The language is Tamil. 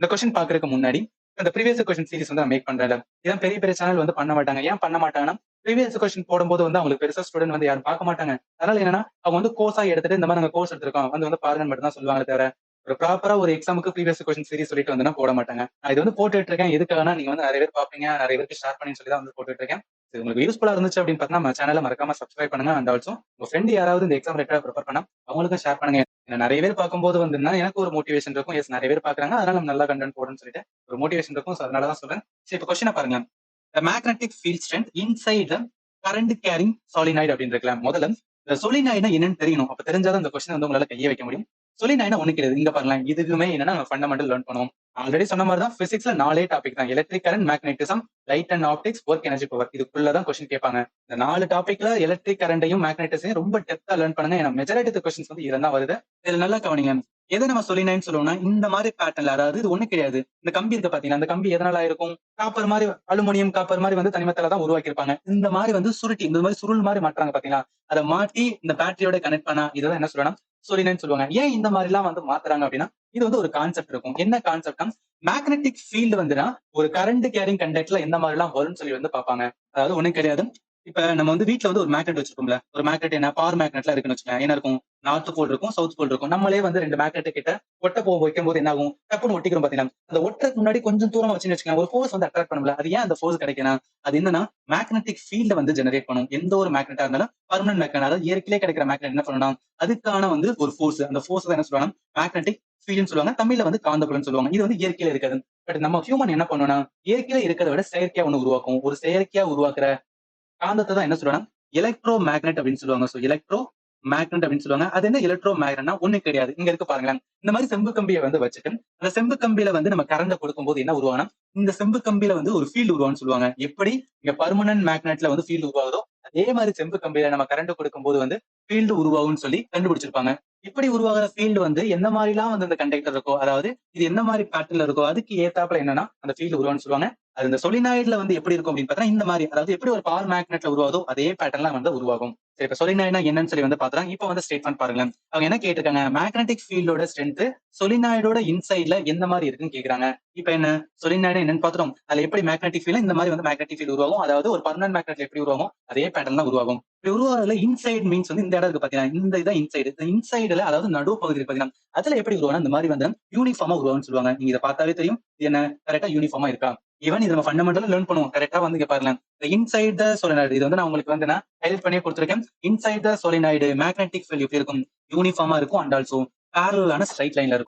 இந்த கொஸ்டின் பாக்குறதுக்கு முன்னாடி இந்த ப்ரீவியஸ் கொஸ்டின் சீரிஸ் வந்து நான் மேக் பண்றேன். இதான் பெரிய பெரிய சேனல் வந்து பண்ண மாட்டாங்க. ஏன் பண்ண மாட்டாங்கன்னா, ப்ரீவியஸ் கொஸ்டின் போடும்போது வந்து அவங்களுக்கு பெருசா ஸ்டூடெண்ட் வந்து யாரும் பார்க்க மாட்டாங்க. அதனால என்னன்னா, அவங்க வந்து கோர்ஸா எடுத்துட்டு இந்த மாதிரி நாங்க கோர்ஸ் எடுத்திருக்கோம் வந்து பாருங்கன்னு மட்டும் தான் சொல்லுவாங்க தவிர, ஒரு ப்ராப்பரா ஒரு எக்ஸாமுக்கு ப்ரீவியஸ் கொஸ்டின் சீரிஸ் சொல்லிட்டு வந்து போட மாட்டாங்க. நான் இது வந்து போட்டுட்டு இருக்கேன். எதுக்காகனா நீங்க வந்து நிறைய பேர் பார்ப்பீங்க, நிறைய பேருக்கு ஷேர் பண்ணி சொல்லி தான் வந்து போட்டுட்டு இருக்கேன். இது உங்களுக்கு யூஸ்ஃபுல்லா இருந்துச்சு அப்படின்னு பார்த்தா நம்ம சேனலை மறக்காம சப்ஸ்கிரைப் பண்ணுங்க. அண்ட் ஆல்சோ உங்க ஃப்ரெண்ட் யாராவது இந்த எக்ஸாம் ரிலேட்டடா ப்ரிப்பேர் பண்ணா அவங்களுக்கும் ஷேர் பண்ணுங்க. நிறைய பேர் பார்க்கும்போது வந்துன்னா எனக்கு ஒரு மோட்டிவேஷன் இருக்கும். எஸ் நிறைய பேர் பாக்குறாங்க. அதனால நம்ம நல்லா கண்டென்ட் போடுன்னு சொல்லிட்டு ஒரு மோட்டிவேஷன் இருக்கும். சோ அதனால தான் சொல்றேன். சரி இப்ப கொஸ்டினை பாருங்க. The magnetic field strength inside the current carrying solenoid அப்படின்னு இருக்கலாம். முதல்ல இந்த solenoid என்னன்னு தெரியணும். அப்ப தெரிஞ்சாதான் இந்த கொஸ்டின் வந்து உங்களால கையை வைக்க முடியும். solenoid ஒண்ணு கிடையாது. இங்க பாருங்களேன். இதுவுமே என்னன்னா நம்ம ஃபண்டமெண்டல் லேர்ன் பண்ணுவோம். ஆல்ரெடி சொன்ன மாதிரி தான் பிசிக்ஸ்ல 4 டாபிக் தான். Electric current, magnetism, light and optics, work energy power. இதுக்குள்ளதான் கொஸ்டின் கேட்பாங்க. இந்த 4 டாபிக்ல எலக்ட்ரிக் கரண்டையும் மேக்னெட்டிசையும் ரொம்ப டெப்தா லேர்ன் பண்ணுங்க. ஏன்னா மெஜாரிட்டி கொஸ்டின்ஸ் வந்து இதுல தான் வருது. இதுல நல்லா கவனிங்க. எதை நம்ம சொல்லினான்னு சொல்லுவோம்னா இந்த மாதிரி பேட்டர்ல, அதாவது இது ஒண்ணு கிடையாது. இந்த கம்பி இருக்க பாத்தீங்கன்னா அந்த கம்பி எதனால இருக்கும்? காப்பர் மாதிரி, அலுமினியம் காப்பர் மாதிரி வந்து தனிமத்தால தான் உருவாக்கி இருப்பாங்க. இந்த மாதிரி வந்து சுருட்டி இந்த மாதிரி சுருள் மாதிரி மாற்றாங்க பாத்தீங்களா? அதை மாட்டி இந்த பேட்டரியோட கனெக்ட் பண்ணா இதான் என்ன சொல்லணும்? சொல்லினேன்னு சொல்லுவாங்க. ஏன் இந்த மாதிரி எல்லாம் வந்து மாத்துறாங்க அப்படின்னா இது வந்து ஒரு கான்செப்ட் இருக்கும். என்ன கான்செப்ட்னா மேக்னெட்டிக் ஃபீல்டு வந்துன்னா ஒரு கரண்ட் கேரிங் கண்டக்ட்ல எந்த மாதிரி எல்லாம் வரும்னு சொல்லி வந்து பாப்பாங்க. அதாவது ஒண்ணும் கிடையாது. இப்ப நம்ம வந்து வீட்டுல வந்து ஒரு மேக்னெட் வச்சிருக்கோம்ல. ஒரு மேக்னெட் என்ன பவர் மேக்னெட்ல இருக்குன்னு வச்சுக்கோங்க. என்ன இருக்கும்? நார்த் போல் இருக்கும், சவுத் போல் இருக்கும். நம்மளே வந்து 2 மேக்னெட் கிட்ட ஒட்ட போ வைக்கும் போது என்ன ஆகும்? டப்புன்னு ஒட்டிக்கிறோம் பாத்தீங்கன்னா, அந்த ஒட்டுறதுக்கு முன்னாடி கொஞ்சம் தூரம் வச்சுன்னு வச்சுக்கோங்க. ஒரு ஃபோர்ஸ் வந்து அட்ராக்ட் பண்ணும்ல. அது ஏன் அந்த ஃபோர்ஸ் கிடைக்குன்னா, அது என்னன்னா மேக்னெட்டிக் ஃபீல்ட வந்து ஜெனரேட் பண்ணும். எந்த ஒரு மேக்னெட்டா இருந்தாலும் பெர்மனன்ட் மேக்னெட், அதாவது இயற்கையிலே கிடைக்கிற மேக்னெட் என்ன பண்ணணும்? அதுக்கான வந்து ஒரு ஃபோர்ஸ். அந்த ஃபோர்ஸ் தான் என்ன சொல்லுவாங்க? மேக்னெட்டிக் ஃபீல்ட்னு சொல்லுவாங்க. தமிழ்ல வந்து காந்தப்புலம்னு சொல்லுவாங்க. இது வந்து இயற்கையில இருக்காது. பட் நம்ம ஹியூமன் என்ன பண்ணணும்னா, இயற்கையில இருக்கிறத விட செயற்கையா ஒண்ணு உருவாக்கும். ஒரு செயற்கையா உருவாக்குற காந்தத்தை தான் என்ன சொல்லுவாங்கன்னா எலக்ட்ரோ மேக்னெட் அப்படின்னு சொல்லுவாங்க. சோ எலக்ட்ரோ மேக்னெட் அப்படின்னு சொல்லுவாங்க. அது என்ன எலக்ட்ரோ மேக்னெட்னா ஒண்ணு கிடையாது. இங்க இருக்கு பாருங்களேன். இந்த மாதிரி செம்பு கம்பியை வந்து வச்சுட்டு அந்த செம்பு கம்பியில வந்து நம்ம கரண்ட் கொடுக்கும்போது என்ன உருவானா இந்த செம்பு கம்பியில வந்து ஒரு ஃபீல்டு உருவான்னு சொல்லுவாங்க. எப்படி இங்க பர்மனன்ட் மேக்னெட்ல வந்து ஃபீல்டு உருவாகுதோ அதே மாதிரி செம்பு கம்பியில நம்ம கரண்ட் கொடுக்கும்போது வந்து ஃபீல்டு உருவாகும்னு சொல்லி கண்டுபிடிச்சிருப்பாங்க. இப்படி உருவாகிற ஃபீல்டு வந்து எந்த மாதிரி எல்லாம் வந்து இந்த கண்டக்டர் இருக்கோ, அதாவது இது என்ன மாதிரி பேட்டர்ல இருக்கோ அதுக்கு ஏத்தாப்புல என்னன்னா அந்த ஃபீல்டு உருவான்னு சொல்லுவாங்க. அது இந்த சொலினாய்டுல வந்து எப்படி இருக்கும் அப்படின்னு பார்த்தா இந்த மாதிரி, அதாவது எப்படி ஒரு பவர் மேக்னெட்ல உருவாதோ அதே பேட்டர்ன்ல வந்து உருவாகும். சரி இப்ப சொலினாய்டுனா என்னன்னு சொல்லி வந்து பாத்துறாங்க. இப்ப வந்து ஸ்டேட்மெண்ட் பாருங்க. அவங்க என்ன கேட்டிருக்காங்க? மேக்னெட்டிக் ஃபீல்டோட ஸ்ட்ரென்த் சொலினாய்டோட இன்சைட்ல எந்த மாதிரி இருக்குன்னு கேக்குறாங்க. இப்ப என்ன சொலினாய்டு என்னன்னு பாத்துறோம். அதுல எப்படி மேக்னெட்டிக் ஃபீல்ட் இந்த மாதிரி வந்து மேக்னெட்டிக் ஃபீல்ட் உருவாகும். அதாவது ஒரு பர்மனன்ட் மேக்னெட்ல எப்படி உருவாகும் அதே பேட்டர்ன் தான் உருவாகும். இப்படி உருவாகிறதுல இன்சைட் மீன்ஸ் வந்து இந்த இடம் இருக்கு பாத்தீங்கன்னா, இந்த இதான் இன்சைடு. இந்த இன்சைடுல அதாவது நடு பகுதி இருக்கு பாத்தீங்கன்னா, அதுல எப்படி உருவாகும் இந்த மாதிரி வந்து யூனிஃபார்மா உருவாகும்னு சொல்லுவாங்க. நீங்க இதை பார்த்தாவே தெரியும். இது என்ன கரெக்டா யூனிஃபார்மா இருக்கா? ஈவன் இது நம்ம ஃபண்டமெண்டலா லேர்ன் பண்ணுவோம். கரெக்ட்டா வந்து இங்க பாருங்க. இன்சைட் த சோலினாய்டு இது வந்து நான் உங்களுக்கு வந்து நான் ஹைலைட் பண்ணியே கொடுத்திருக்கேன். Inside the solenoid magnetic field எப்படி இருக்கும்? யூனிஃபார்மா இருக்கும் அண்ட் ஆல்சோ பேரலலான ஸ்ட்ரைட் லைன்ல இருக்கும்.